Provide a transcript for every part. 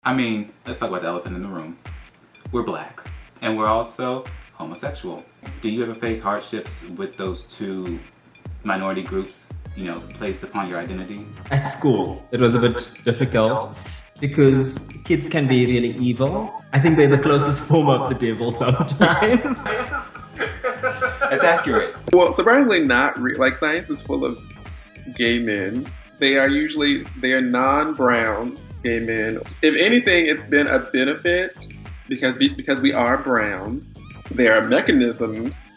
I mean, let's talk about the elephant in the room. We're black, and we're also homosexual. Do you ever face hardships with those two minority groups, placed upon your identity? At school, it was a bit difficult because kids can be really evil. I think they're the closest form of the devil sometimes. That's accurate. Well, surprisingly not. Like, science is full of gay men. They are non-brown gay men. If anything, it's been a benefit because we are brown. There are mechanisms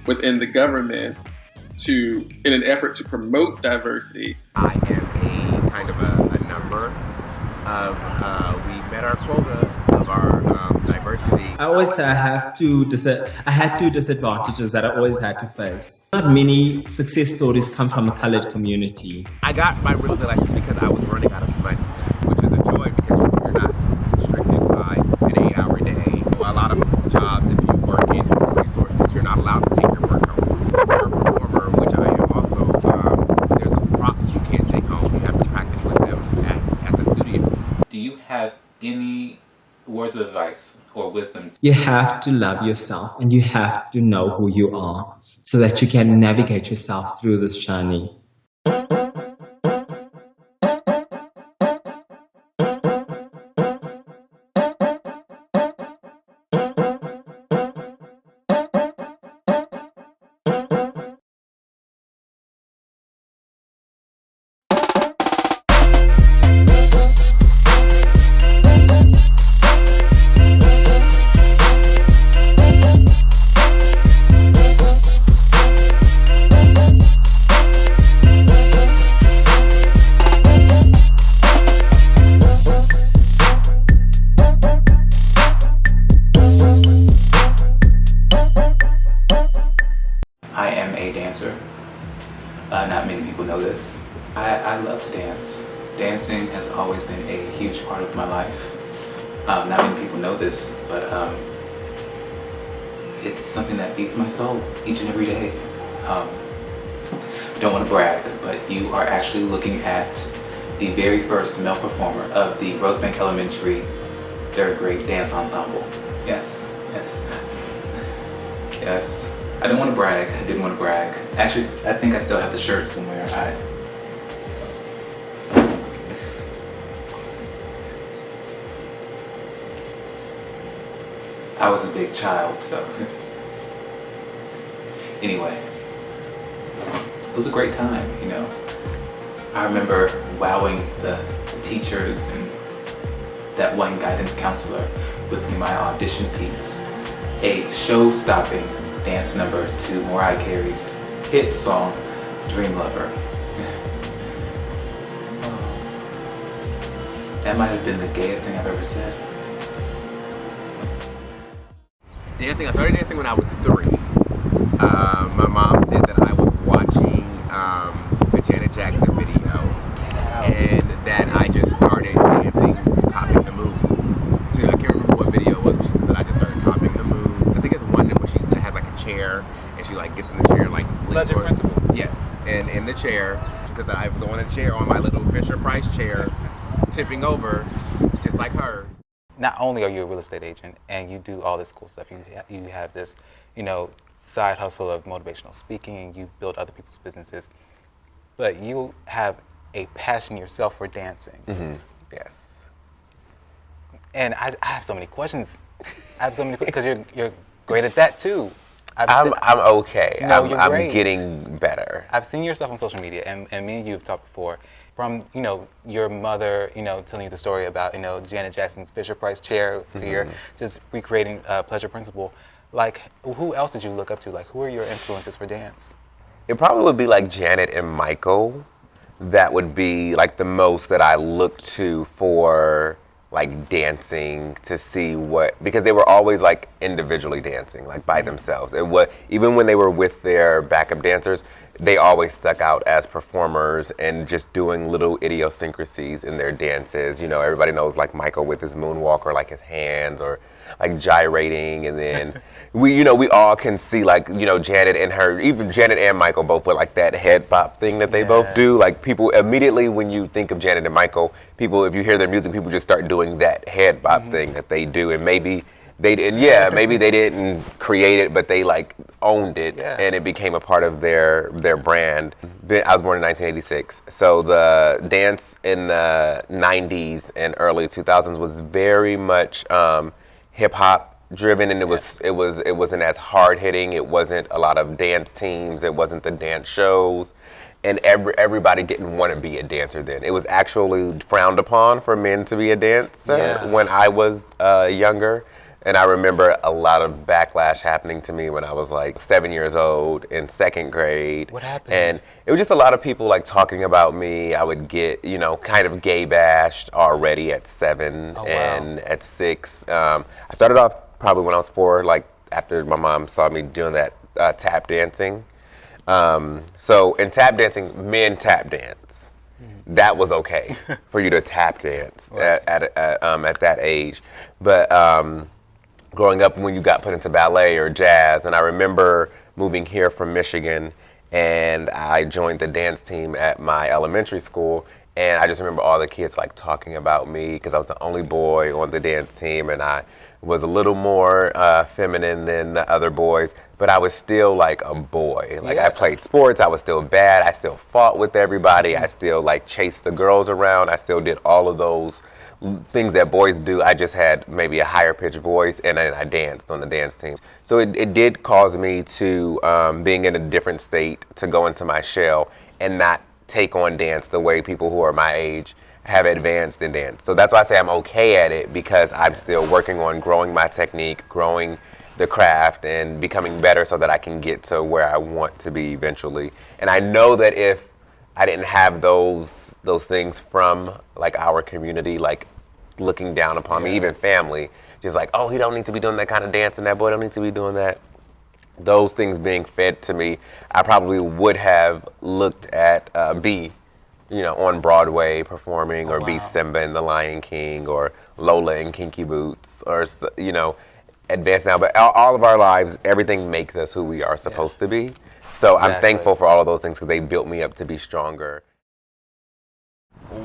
within the government in an effort to promote diversity. I am a kind of a number of, we met our quota of our diversity. I always say I had two disadvantages that I always had to face. Not many success stories come from a colored community. I got my real estate license because I was running out of money, which is a joy because you're not constricted by an 8-hour day. A lot of jobs, if you work in human resources, you're not allowed to take your work home. If you're a performer, which I am also, there's props you can't take home. You have to practice with them at the studio. Do you have any words of advice or wisdom? You have to love yourself and you have to know who you are so that you can navigate yourself through this journey. I am a dancer. Not many people know this. I love to dance. Dancing has always been a huge part of my life. Not many people know this, but it's something that feeds my soul each and every day. I don't want to brag, but you are actually looking at the very first male performer of the Rosebank Elementary 3rd grade dance ensemble. Yes. I didn't want to brag. Actually, I think I still have the shirt somewhere. I was a big child, so anyway, it was a great time, I remember wowing the teachers and that one guidance counselor with my audition piece, a show-stopping dance number to Mariah Carey's hit song, Dream Lover. That might have been the gayest thing I've ever said. Dancing, I started dancing when I was 3. My mom said that I was watching a Janet Jackson video and that I just started dancing, copying the moves. I can't remember what video it was, but she said that I just started copying the moves. I think it's one where she has like a chair and she like gets in the chair and like Pleasure Principle. Yes, and in the chair, she said that I was on a chair, on my little Fisher-Price chair, tipping over, just like hers. Not only are you a real estate agent and you do all this cool stuff, you have this, side hustle of motivational speaking and you build other people's businesses, but you have a passion yourself for dancing. Mm-hmm. Yes. And I have so many questions. Because you're great at that too. I'm okay. No, you're I'm great. getting better. I've seen your stuff on social media, and me and you have talked before. From your mother, telling you the story about Janet Jackson's Fisher-Price chair here, just recreating Pleasure Principle. Like, who else did you look up to? Like, who are your influences for dance? It probably would be like Janet and Michael. That would be like the most that I looked to for like dancing, to see because they were always like individually dancing, like by themselves. Even when they were with their backup dancers, they always stuck out as performers and just doing little idiosyncrasies in their dances. You know, everybody knows like Michael with his moonwalk or like his hands or like gyrating, and then we all can see like, Janet and her, even Janet and Michael both with like that head bop thing that they both do. Like people immediately when you think of Janet and Michael, people, if you hear their music, people just start doing that head bop thing that they do, and maybe they didn't create it, but they like owned it, and it became a part of their brand. I was born in 1986, so the dance in the 90s and early 2000s was very much hip hop driven, and it wasn't as hard hitting. It wasn't a lot of dance teams. It wasn't the dance shows, and everybody didn't want to be a dancer then. It was actually frowned upon for men to be a dancer when I was younger. And I remember a lot of backlash happening to me when I was like 7 years old in second grade. What happened? And it was just a lot of people like talking about me. I would get, kind of gay bashed already at 7 and at 6. I started off probably when I was 4, like after my mom saw me doing that tap dancing. So in tap dancing, men tap dance. That was okay for you to tap dance at that age. But growing up when you got put into ballet or jazz, and I remember moving here from Michigan, and I joined the dance team at my elementary school, and I just remember all the kids like talking about me because I was the only boy on the dance team, and I was a little more feminine than the other boys, but I was still like a boy. Like I played sports, I was still bad, I still fought with everybody, I still like chased the girls around, I still did all of those things that boys do. I just had maybe a higher pitched voice, and then I danced on the dance team. So it did cause me to, being in a different state, to go into my shell and not take on dance the way people who are my age have advanced in dance. So that's why I say I'm okay at it, because I'm still working on growing my technique, growing the craft, and becoming better so that I can get to where I want to be eventually. And I know that if I didn't have those things from like our community, like looking down upon me, even family, just like, oh, he don't need to be doing that kind of dance, and that boy don't need to be doing that. Those things being fed to me, I probably would have looked at B, on Broadway performing, or be Simba in The Lion King, or Lola in Kinky Boots, or advanced now. But all of our lives, everything makes us who we are supposed to be. So I'm thankful for all of those things because they built me up to be stronger.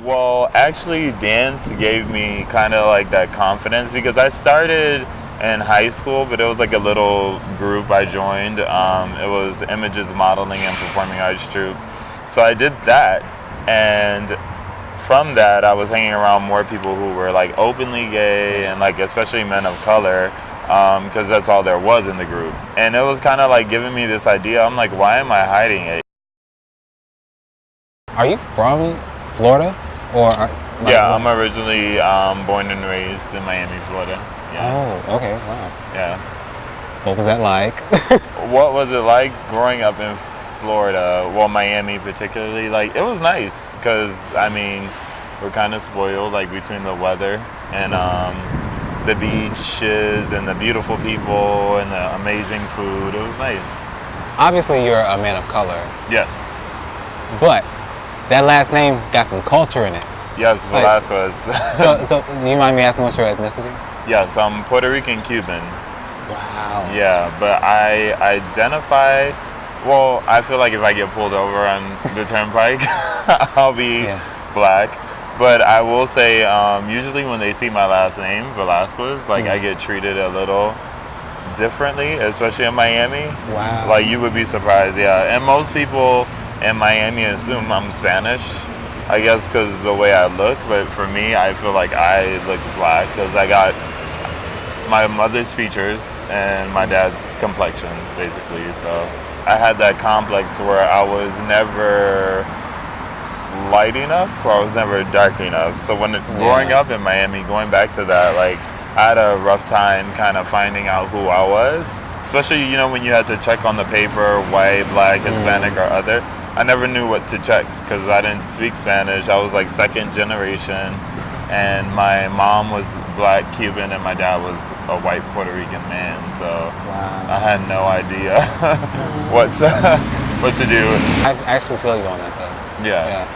Well, actually, dance gave me kind of like that confidence, because I started in high school, but it was like a little group I joined. It was Images Modeling and Performing Arts Troupe. So I did that, and from that, I was hanging around more people who were like openly gay, and like especially men of color, because that's all there was in the group. And it was kind of like giving me this idea. I'm like, why am I hiding it? Are you from Florida, or? I'm originally born and raised in Miami, Florida. Yeah. Oh, okay, wow. Yeah. What was that like? What was it like growing up in Florida? Well, Miami particularly. Like, it was nice because, I mean, we're kind of spoiled, like, between the weather and the beaches and the beautiful people and the amazing food. It was nice. Obviously, you're a man of color. Yes. But that last name got some culture in it. Yes, Velazquez. So do you mind me asking what's your ethnicity? Yes, I'm Puerto Rican Cuban. Wow. Yeah, but I identify, well, I feel like if I get pulled over on the turnpike, I'll be black. But I will say, usually when they see my last name, Velazquez, like I get treated a little differently, especially in Miami. Wow. Like you would be surprised, yeah. And most people in Miami assume I'm Spanish, I guess because of the way I look. But for me, I feel like I look black because I got my mother's features and my dad's complexion, basically. So I had that complex where I was never light enough, or I was never dark enough. So when growing up in Miami, going back to that, like I had a rough time kind of finding out who I was, especially, you know, when you had to check on the paper, white, black, Hispanic, or other. I never knew what to check because I didn't speak Spanish. I was like second generation, and my mom was black Cuban and my dad was a white Puerto Rican man. So I had no idea what what to do. I actually feel you on that though. Yeah.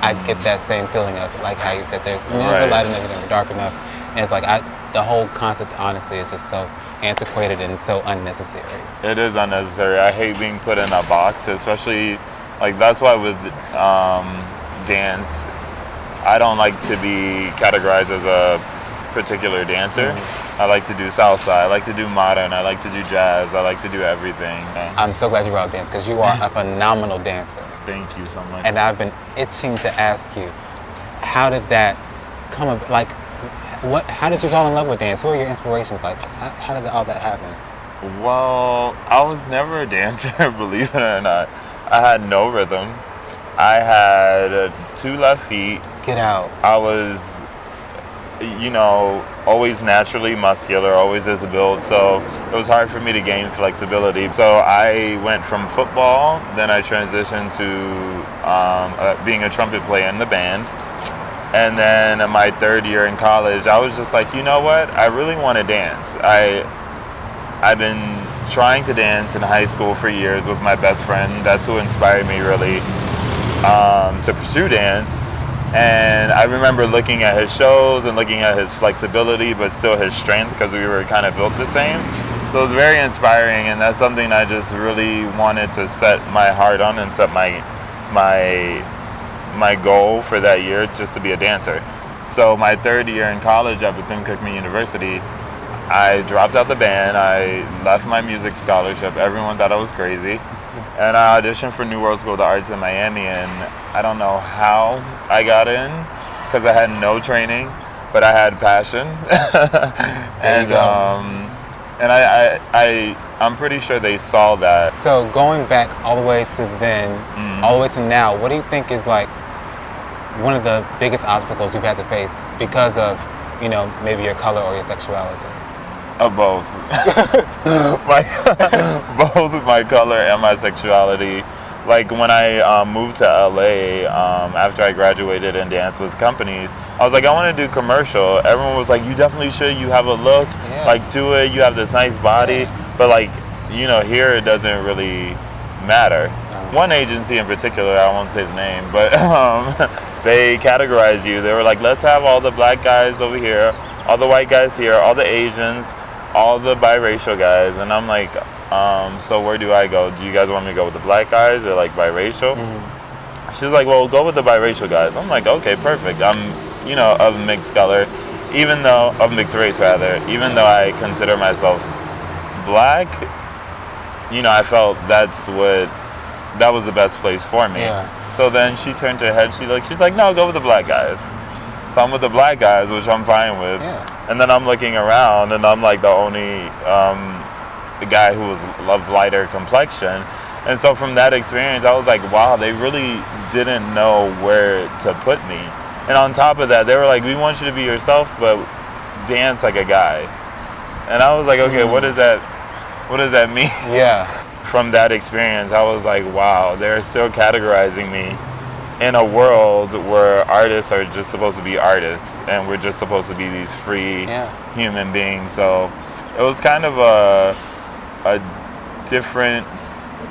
I get that same feeling of like how you said there's never Right. light enough, never dark enough, and it's like the whole concept honestly is just so antiquated and so unnecessary. It is unnecessary. I hate being put in a box, especially like that's why with dance, I don't like to be categorized as a particular dancer. I like to do salsa, I like to do modern, I like to do jazz, I like to do everything. I'm so glad you brought up dance because you are a phenomenal dancer. Thank you so much. And I've been itching to ask you, how did that come about? Like, how did you fall in love with dance? Who are your inspirations? Like, how did all that happen? Well, I was never a dancer, believe it or not. I had no rhythm. I had 2 left feet. Get out. I was, always naturally muscular, always as a build, so it was hard for me to gain flexibility. So I went from football, then I transitioned to being a trumpet player in the band. And then in my 3rd year in college, I was just like, you know what? I really want to dance. I've been trying to dance in high school for years with my best friend. That's who inspired me really to pursue dance. And I remember looking at his shows and looking at his flexibility, but still his strength, because we were kind of built the same. So it was very inspiring, and that's something I just really wanted to set my heart on and set my goal for that year, just to be a dancer. So my 3rd year in college at Bethune-Cookman University, I dropped out the band, I left my music scholarship, everyone thought I was crazy, and I auditioned for New World School of the Arts in Miami, and I don't know how I got in, because I had no training, but I had passion. I'm pretty sure they saw that. So going back all the way to then, all the way to now, what do you think is like one of the biggest obstacles you've had to face because of, maybe your color or your sexuality? Both. Both my color and my sexuality. Like when I moved to LA after I graduated in dance with companies, I was like, I want to do commercial. Everyone was like, you definitely should. You have a look. Yeah. Like, do it. You have this nice body. But like, here it doesn't really matter. One agency in particular, I won't say the name, but they categorized you. They were like, let's have all the black guys over here, all the white guys here, all the Asians, all the biracial guys. And I'm like, so where do I go? Do you guys want me to go with the black guys or like biracial? She's like, well, go with the biracial guys. I'm like, okay, perfect. I'm, of mixed color, of mixed race rather, even though I consider myself black, I felt that was the best place for me. Yeah. So then she turned her head, she's like, no, go with the black guys. So I'm with the black guys, which I'm fine with. Yeah. And then I'm looking around and I'm like the only guy who was of lighter complexion. And so from that experience, I was like, wow, they really didn't know where to put me. And on top of that, they were like, we want you to be yourself, but dance like a guy. And I was like, okay, what does that mean? Yeah. From that experience, I was like, wow, they're still categorizing me in a world where artists are just supposed to be artists and we're just supposed to be these free human beings. So it was kind of a different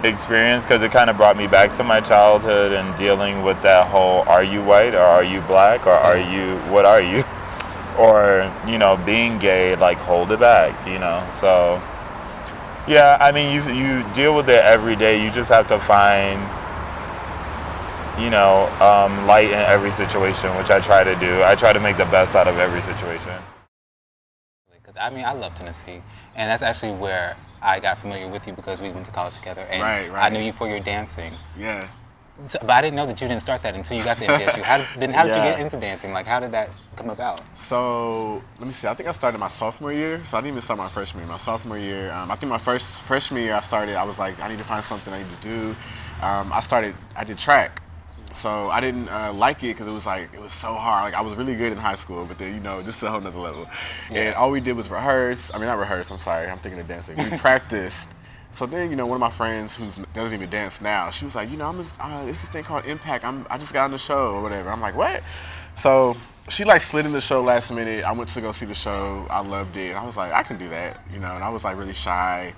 experience because it kind of brought me back to my childhood and dealing with that whole, are you white or are you black or what are you? Or, being gay, like hold it back, so. Yeah, I mean, you deal with it every day. You just have to find, light in every situation, which I try to do. I try to make the best out of every situation. Because I love Tennessee, and that's actually where I got familiar with you because we went to college together, and right. I knew you for your dancing. Yeah. So, but I didn't know that you didn't start that until you got to MTSU. How did you get into dancing? Like, how did that come about? So, let me see. I think I started my sophomore year. So I didn't even start my freshman year. My sophomore year, I think my freshman year I was like, I need to find something I need to do. I did track. So I didn't like it because it was so hard. Like I was really good in high school, but then, this is a whole nother level. Yeah. And all we did was rehearse. Not rehearse, I'm sorry. I'm thinking of dancing. We practiced. So then, one of my friends who doesn't even dance now, she was like, this thing called Impact. I just got on the show or whatever. I'm like, what? So she slid in the show last minute. I went to go see the show. I loved it. And I was like, I can do that, And I was really shy.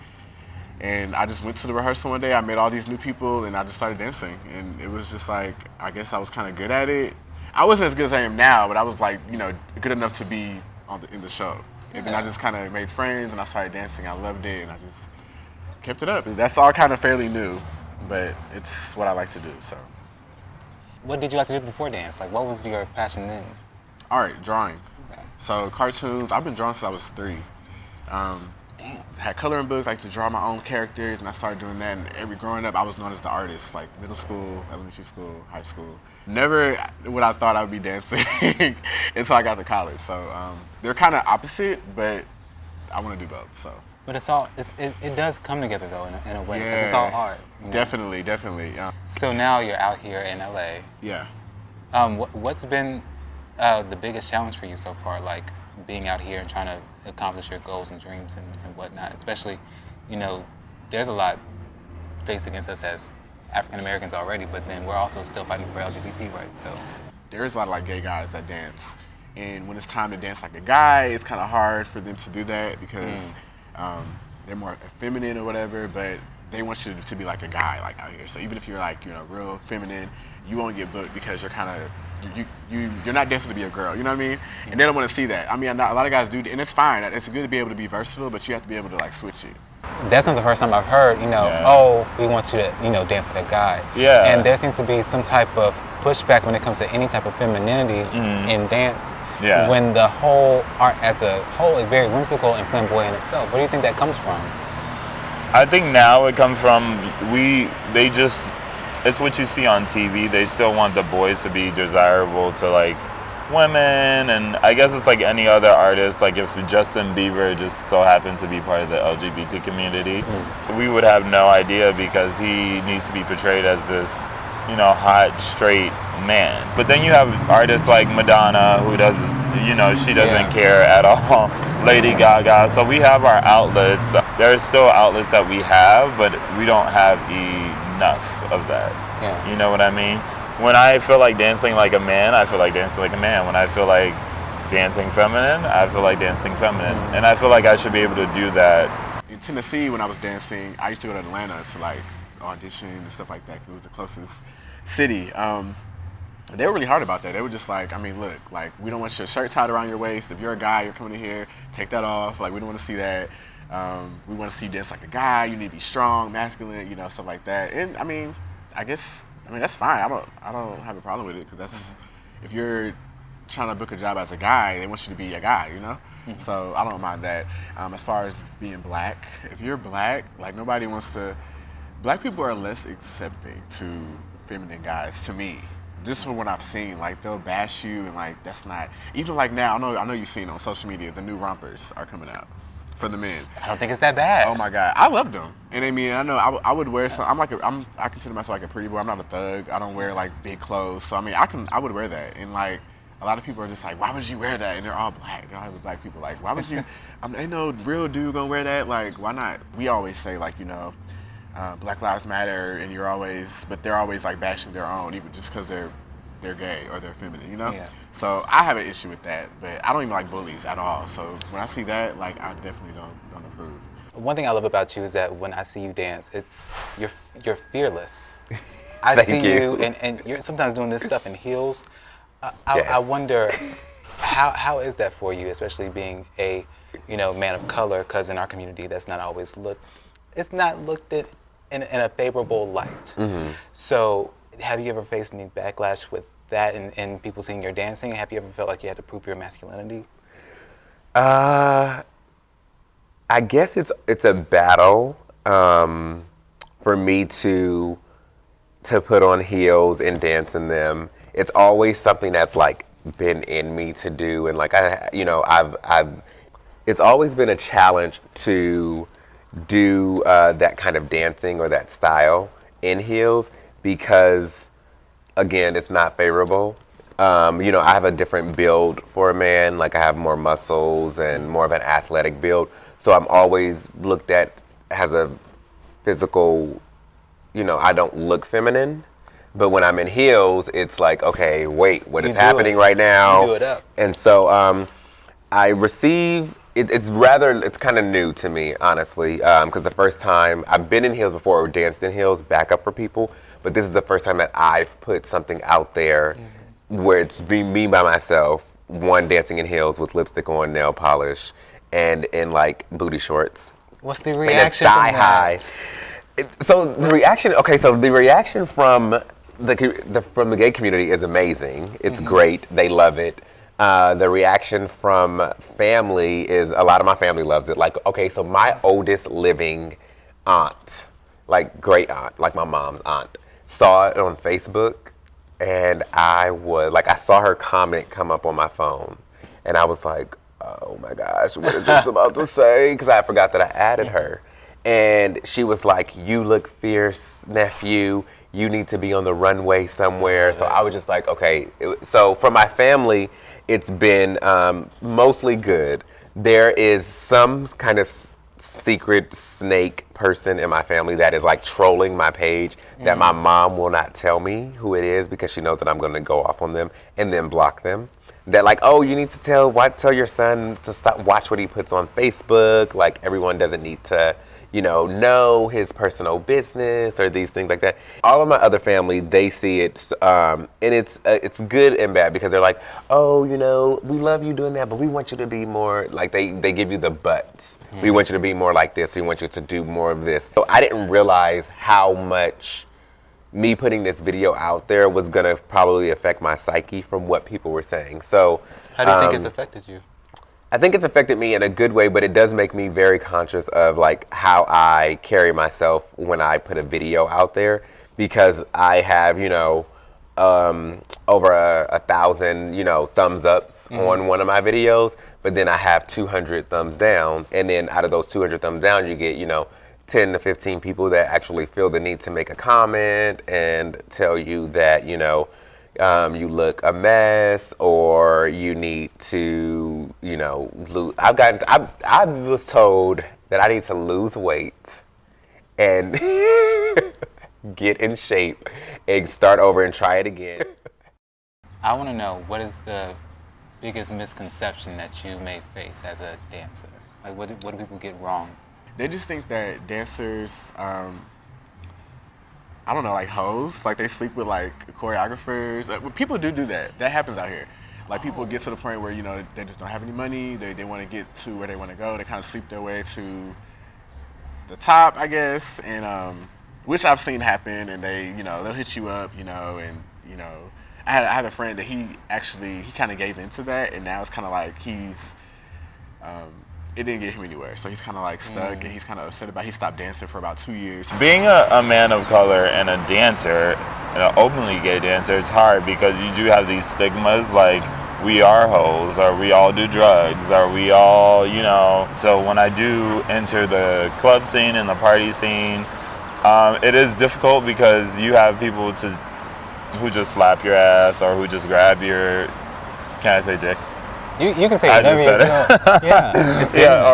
And I just went to the rehearsal one day. I met all these new people, and I just started dancing. And it was just like, I guess I was kind of good at it. I wasn't as good as I am now, but I was like, good enough to be in the show. And then I just kind of made friends, and I started dancing. I loved it, and I just kept it up. That's all kind of fairly new, but it's what I like to do. So, What did you like to do before dance? Like, what was your passion then? art, drawing. Okay. So cartoons. I've been drawing since I was 3. Had coloring books. I like to draw my own characters, and I started doing that. And growing up, I was known as the artist, like middle school, elementary school, high school. Never would I thought I would be dancing until I got to college. So they're kind of opposite, but I want to do both. So. But it does come together though in a way, 'cause Yeah, it's all art. you know? Definitely. So now you're out here in LA. Yeah. What's been the biggest challenge for you so far, like being out here and trying to accomplish your goals and dreams and whatnot? Especially, there's a lot faced against us as African Americans already, but then we're also still fighting for LGBT rights. So There's a lot of like gay guys that dance, and when it's time to dance like a guy, it's kind of hard for them to do that because they're more feminine or whatever. But they want you to be like a guy, like out here. So even if you're like real feminine, you won't get booked because you're kind of you're not dancing to be a girl. You know what I mean? And they don't want to see that. I mean, a lot of guys do, and it's fine. It's good to be able to be versatile, but you have to be able to like switch it. that's not the first time I've heard, oh, we want you to, dance like a guy. Yeah. And there seems to be some type of pushback when it comes to any type of femininity in dance. Yeah. When the whole art as a whole is very whimsical and flamboyant itself. Where do you think that comes from? I think now it comes from it's what you see on TV. They still want the boys to be desirable to like women, and I guess it's like any other artist. Like if Justin Bieber just so happens to be part of the LGBT community, we would have no idea because he needs to be portrayed as this, hot, straight man. But then you have artists like Madonna who does, she doesn't care at all. Lady Gaga. So we have our outlets. There's still outlets that we have, but we don't have enough of that. Yeah. You know what I mean? When I feel like dancing like a man, I feel like dancing like a man. When I feel like dancing feminine, I feel like dancing feminine. And I feel like I should be able to do that. In Tennessee, when I was dancing, I used to go to Atlanta to like audition and stuff like that because it was the closest city. They were really hard about that. They were just like, look, like we don't want your shirt tied around your waist. If you're a guy, you're coming in here, take that off. Like we don't want to see that. We want to see you dance like a guy. You need to be strong, masculine, stuff like that. And I guess that's fine. I don't have a problem with it because that's if you're trying to book a job as a guy, they want you to be a guy, So I don't mind that. As far as being black, if you're black, like nobody wants to. Black people are less accepting to feminine guys, to me. Just from what I've seen, like they'll bash you and like that's not. Even like now, I know you've seen on social media the new rompers are coming out for the men. I don't think it's that bad. Oh my God, I love them. And I know I would wear some. I consider myself like a pretty boy. I'm not a thug. I don't wear like big clothes. So I would wear that. And like a lot of people are just like, why would you wear that? And they're all black. They're all black people. Like, why would you? Ain't no real dude gonna wear that. Like, why not? We always say like Black Lives Matter, and but they're always like bashing their own, even just because they're gay or they're feminine, Yeah. So I have an issue with that, but I don't even like bullies at all. So when I see that, like I definitely don't approve. One thing I love about you is that when I see you dance, you're fearless. I Thank see you. and you're sometimes doing this stuff in heels. Yes. I wonder how is that for you, especially being a man of color, because in our community that's not always looked at in a favorable light. Mm-hmm. So have you ever faced any backlash with that and people seeing your dancing? Have you ever felt like you had to prove your masculinity? I guess it's a battle for me to put on heels and dance in them. It's always something that's like been in me to do, and like I've it's always been a challenge to do that kind of dancing or that style in heels because again, it's not favorable. I have a different build for a man. Like I have more muscles and more of an athletic build. So I'm always looked at as a physical, I don't look feminine. But when I'm in heels, it's like, okay, wait, what is happening right now? You do it up. And so I receive It's kind of new to me, honestly, because the first time I've been in heels before or danced in heels, back up for people, but this is the first time that I've put something out there where it's me by myself, one dancing in heels with lipstick on, nail polish, and in like booty shorts. What's the reaction And a thigh from high. So the reaction, from the gay community is amazing. It's great. They love it. The reaction from family is, a lot of my family loves it. Like, okay, so my oldest living aunt, like great aunt, like my mom's aunt, saw it on Facebook, and I saw her comment come up on my phone, and I was like, oh my gosh, what is this about to say? Because I forgot that I added her. And she was like, you look fierce, nephew. You need to be on the runway somewhere. So I was just like, okay. So for my family, it's been mostly good. There is some kind of secret snake person in my family that is like trolling my page that my mom will not tell me who it is because she knows that I'm going to go off on them and then block them. That like, oh, you need to tell your son to stop, watch what he puts on Facebook. Like, everyone doesn't need to, know his personal business or these things like that. All of my other family, they see it, and it's good and bad because they're like, oh, we love you doing that, but we want you to be more, like they give you the but. We want you to be more like this. We want you to do more of this. So I didn't realize how much me putting this video out there was gonna probably affect my psyche from what people were saying. So how do you think it's affected you? I think it's affected me in a good way, but it does make me very conscious of like how I carry myself when I put a video out there, because I have, over 1,000, thumbs ups on one of my videos, but then I have 200 thumbs down, and then out of those 200 thumbs down, you get, 10 to 15 people that actually feel the need to make a comment and tell you that, you look a mess, or you need to, lose. I was told that I need to lose weight and get in shape and start over and try it again. I want to know, what is the biggest misconception that you may face as a dancer? Like, what do people get wrong? They just think that dancers, I don't know, like hoes. Like, they sleep with like choreographers. People do that. That happens out here. Like, people get to the point where, they just don't have any money. They want to get to where they want to go. They kind of sleep their way to the top, I guess. And which I've seen happen. And they, they'll hit you up, and I had a friend that he kind of gave into that, and now it's kind of like it didn't get him anywhere. So he's kind of like stuck, and he's kind of upset about it. He stopped dancing for about 2 years. Being a man of color and a dancer, an openly gay dancer, it's hard because you do have these stigmas like, we are hoes, or we all do drugs, or we all, So when I do enter the club scene and the party scene, it is difficult because you have people who just slap your ass, or who just grab your, can I say dick? You can say I whatever just said it. Yeah. Yeah,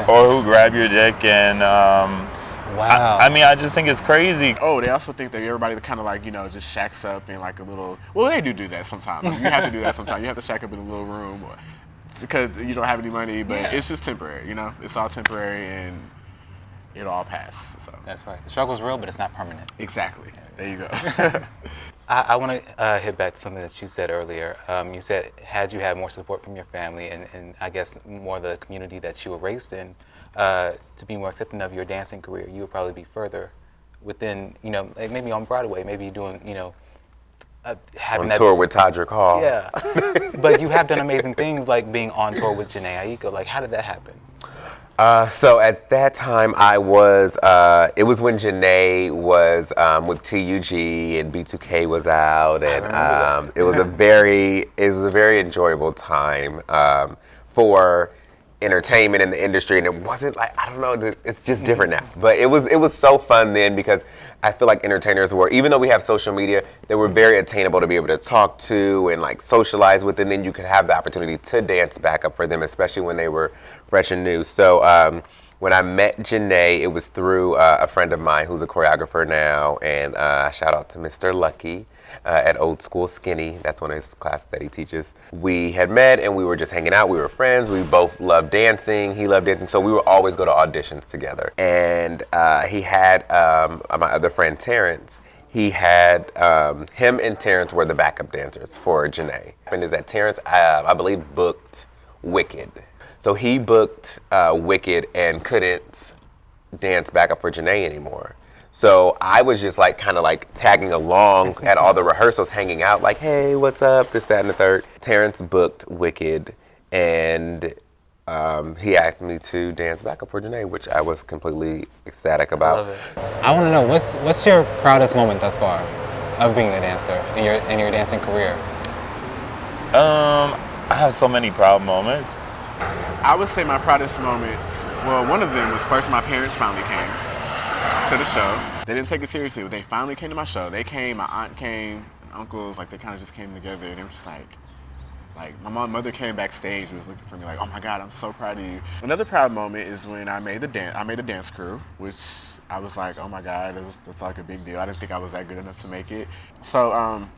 or who grab your dick and wow. I mean, I just think it's crazy. Oh, they also think that everybody kind of like, just shacks up in like a little, well, they do that sometimes. You have to do that sometimes. You have to shack up in a little room because you don't have any money, but it's just temporary, It's all temporary, and it'll all pass. So That's right. The struggle's real, but it's not permanent. Exactly. There you go. I want to hit back to something that you said earlier. You said, had you had more support from your family and I guess more the community that you were raised in, to be more accepting of your dancing career, you would probably be further within, like maybe on Broadway, maybe doing, having on tour with Dric Hall. Yeah. But you have done amazing things, like being on tour with Jhené Aiko. Like, how did that happen? So at that time, it was when Jhené was with TUG and B2K was out, and it was a very enjoyable time for entertainment in the industry, and it wasn't like, I don't know, it's just different now. But it was so fun then, because I feel like entertainers were, even though we have social media, they were very attainable to be able to talk to and like socialize with, and then you could have the opportunity to dance back up for them, especially when they were fresh and new. So When I met Janae, it was through a friend of mine who's a choreographer now, and shout out to Mr. Lucky at Old School Skinny. That's one of his classes that he teaches. We had met and we were just hanging out. We were friends. We both loved dancing. He loved dancing, so we would always go to auditions together. And he had my other friend Terrence. He had him and Terrence were the backup dancers for Janae. And is that Terrence, I believe, booked Wicked. So he booked Wicked and couldn't dance backup for Janae anymore. So I was just like kind of like tagging along at all the rehearsals, hanging out like, hey, what's up, this, that, and the third. Terrence booked Wicked, and he asked me to dance backup for Janae, which I was completely ecstatic about. I love it. I want to know, what's your proudest moment thus far of being a dancer in your dancing career? I have so many proud moments. I would say my proudest moments, well, one of them was first my parents finally came to the show. They didn't take it seriously, but they finally came to my show. They came, my aunt came, uncles, like they kind of just came together, and they were just like my mother came backstage and was looking for me like, oh my God, I'm so proud of you. Another proud moment is when I made a dance crew, which I was like, oh my God, that's like a big deal. I didn't think I was that good enough to make it. So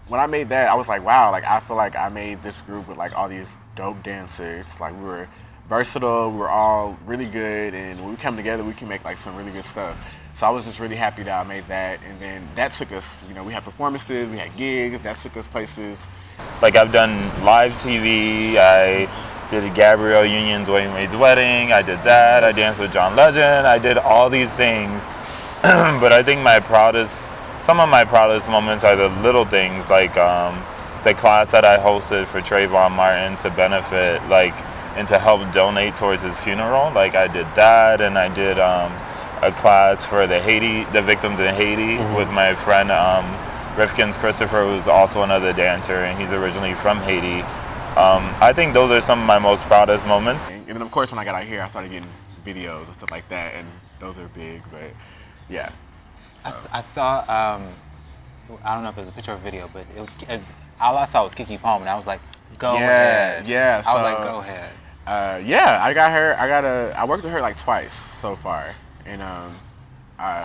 when I made that, I was like, wow, like I feel like I made this group with like all these dope dancers. Like we were versatile, we were all really good, and when we come together, we can make like some really good stuff. So I was just really happy that I made that, and then that took us, you know, we had performances, we had gigs, that took us places. Like I've done live TV, I did Gabrielle Union's Wayne Wade's wedding, I did that, I danced with John Legend, I did all these things. But I think some of my proudest moments are the little things, like the class that I hosted for Trayvon Martin to benefit, like, and to help donate towards his funeral. Like I did that, and I did a class for the victims in Haiti with my friend Rifkins Christopher, who's also another dancer, and he's originally from Haiti. I think those are some of my most proudest moments. And then of course when I got out here, I started getting videos and stuff like that, and those are big, but yeah. So. I saw, I don't know if it was a picture or a video, but it was all I saw was Keke Palmer, and I was like, go ahead. Yeah, I was like, go ahead. I worked with her like twice so far, and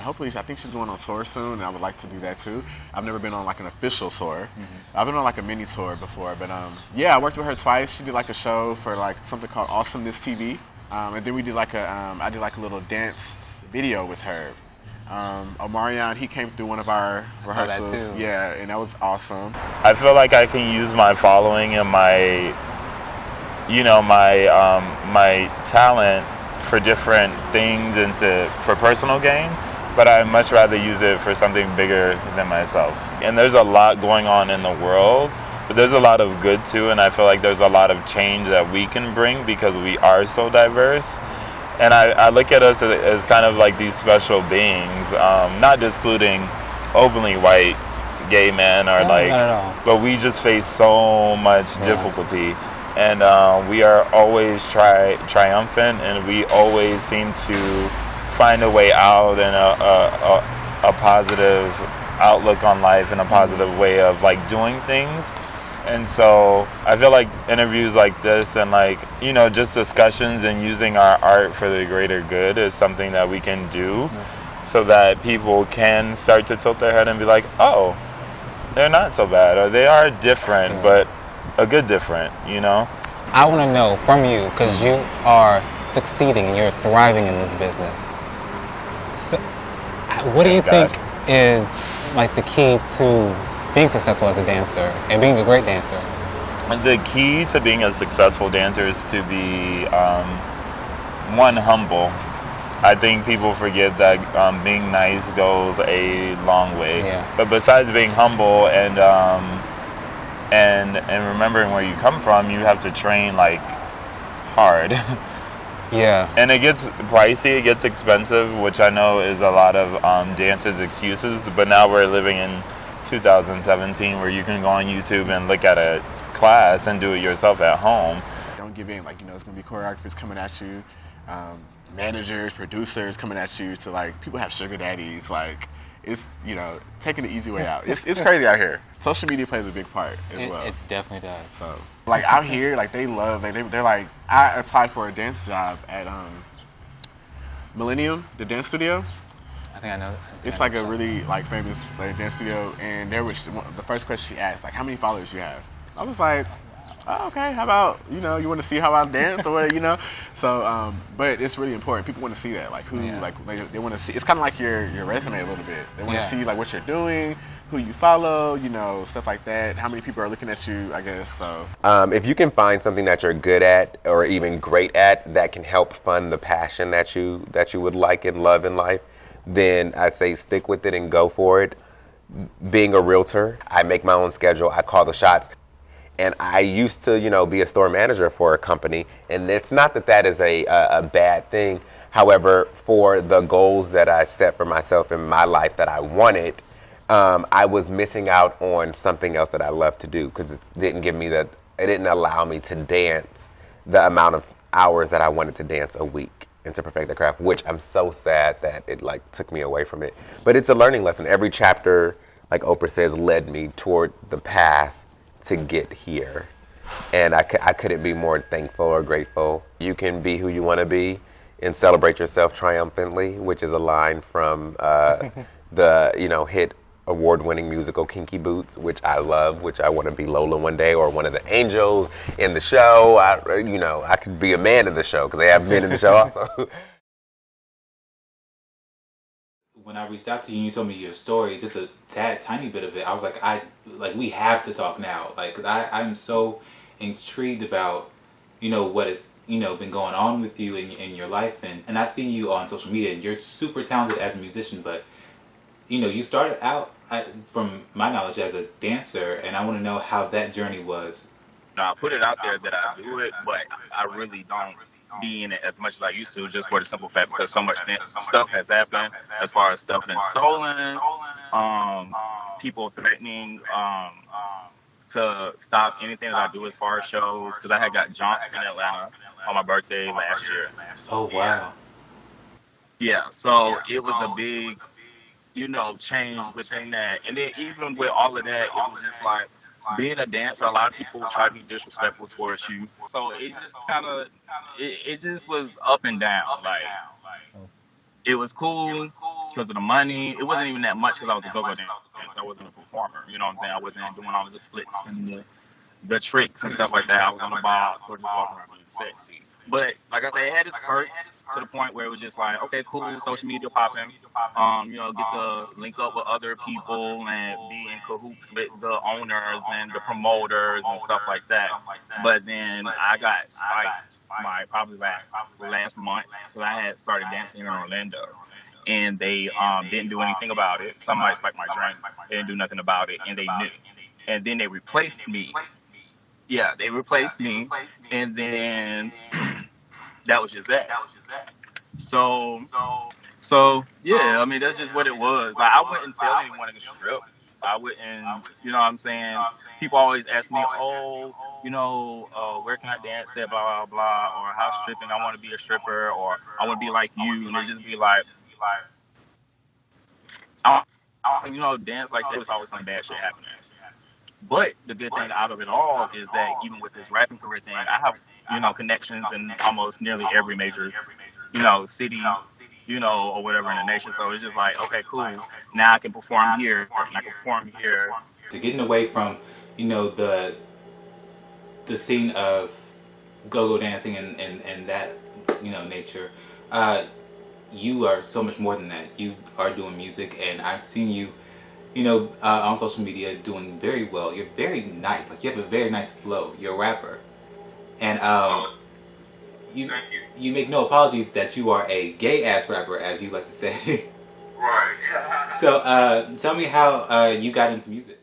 hopefully I think she's going on tour soon, and I would like to do that too. I've never been on like an official tour. I've been on like a mini tour before, but yeah, I worked with her twice. She did like a show for like something called Awesomeness TV, and then we did like I did like a little dance video with her. Omarion, he came through one of our rehearsals. That too. Yeah, and that was awesome. I feel like I can use my following and my talent for different things and for personal gain, but I'd much rather use it for something bigger than myself. And there's a lot going on in the world, but there's a lot of good too, and I feel like there's a lot of change that we can bring because we are so diverse. And I look at us as kind of like these special beings, not excluding openly white gay men or but we just face so much difficulty. And we are always triumphant, and we always seem to find a way out and a positive outlook on life and a positive way of like doing things. And so I feel like interviews like this and like, you know, just discussions and using our art for the greater good is something that we can do so that people can start to tilt their head and be like, oh, they're not so bad, or they are different, but a good different, you know? I want to know from you, because you are succeeding and you're thriving in this business. So, what do you think is like the key to being successful as a dancer and being a great dancer? The key to being a successful dancer is to be, one, humble. I think people forget that being nice goes a long way. Yeah. But besides being humble and remembering where you come from, you have to train like hard. Yeah. And it gets pricey, it gets expensive, which I know is a lot of dancers' excuses. But now we're living in 2017 where you can go on YouTube and look at a class and do it yourself at home. Don't give in, like, you know, it's gonna be choreographers coming at you, managers, producers coming at you, to like, people have sugar daddies, like, it's, you know, taking the easy way out. It's crazy out here. Social media plays a big part as well. It definitely does. So, like, out here, like, they love, they're like, I applied for a dance job at Millennium, the dance studio. I think I know. It's like a really like famous dance studio, and the first question she asked, like, how many followers you have? I was like, oh, okay, how about, you want to see how I dance or what, So, but it's really important. People want to see that, like who, like they want to see. It's kind of like your resume a little bit. They want to see like what you're doing, who you follow, stuff like that. How many people are looking at you, I guess. So, if you can find something that you're good at or even great at that can help fund the passion that you would like and love in life, then I say stick with it and go for it. Being a realtor, I make my own schedule. I call the shots. And I used to, be a store manager for a company. And it's not that is a bad thing. However, for the goals that I set for myself in my life that I wanted, I was missing out on something else that I love to do because it didn't allow me to dance the amount of hours that I wanted to dance a week and to perfect the craft, which I'm so sad that it took me away from it. But it's a learning lesson. Every chapter, like Oprah says, led me toward the path to get here. And I couldn't be more thankful or grateful. You can be who you want to be and celebrate yourself triumphantly, which is a line from the hit award-winning musical Kinky Boots, which I love, which I want to be Lola one day or one of the angels in the show. I could be a man in the show because they have men in the show also. When I reached out to you and you told me your story, just a tiny bit of it, I was like, we have to talk now. Because I'm so intrigued about, what has, been going on with you in your life. And I've seen you on social media and you're super talented as a musician, but, you started out, from my knowledge, as a dancer, and I want to know how that journey was. I put it out there that I do it, but I really don't be in it as much as I used to, just for the simple fact because so much stuff has happened as far as stuff been stolen, people threatening to stop anything that I do as far as shows, because I had got jumped in Atlanta on my birthday last year. Oh, wow. Yeah, so it was a big, change within that. And then even with all of that, it was just like, being a dancer, a lot of people try to be disrespectful towards you. So it just kind of, it just was up and down. Like, it was cool because of the money. It wasn't even that much because I was a go-go dancer. I wasn't a performer. You know what I'm saying? I wasn't doing all of the splits and the tricks and stuff like that. I was on the box or just walking around being sexy. But like I said, it had its perks to the point where it was just like, okay, cool, social media popping. Get to link up with other people and be in cahoots with the owners and the promoters and stuff like that. But then I got spiked probably last month because I had started dancing in Orlando. And they didn't do anything about it. Somebody spiked my drink. They didn't do nothing about it, and they knew. And then they replaced me. Yeah, they replaced me, and then that was just that. So yeah, I mean, that's just what it was. Like, I wouldn't tell anyone to strip. I wouldn't, you know what I'm saying? People always ask me, where can I dance at, blah, blah, blah, or how stripping, I want to be a stripper, or I want to be like you, and it just be like, dance like that, there's always some bad shit happening. But the good thing out of it all is that even with this rapping career thing, I have, connections in almost nearly every major, city, or whatever in the nation. So it's just like, okay, cool. Now I can perform here, and I can perform here. To getting away from, the scene of go-go dancing and that, nature, you are so much more than that. You are doing music, and I've seen you, on social media doing very well. You're very nice. Like, you have a very nice flow. You're a rapper. And you make no apologies that you are a gay-ass rapper, as you like to say. Right. So tell me how you got into music.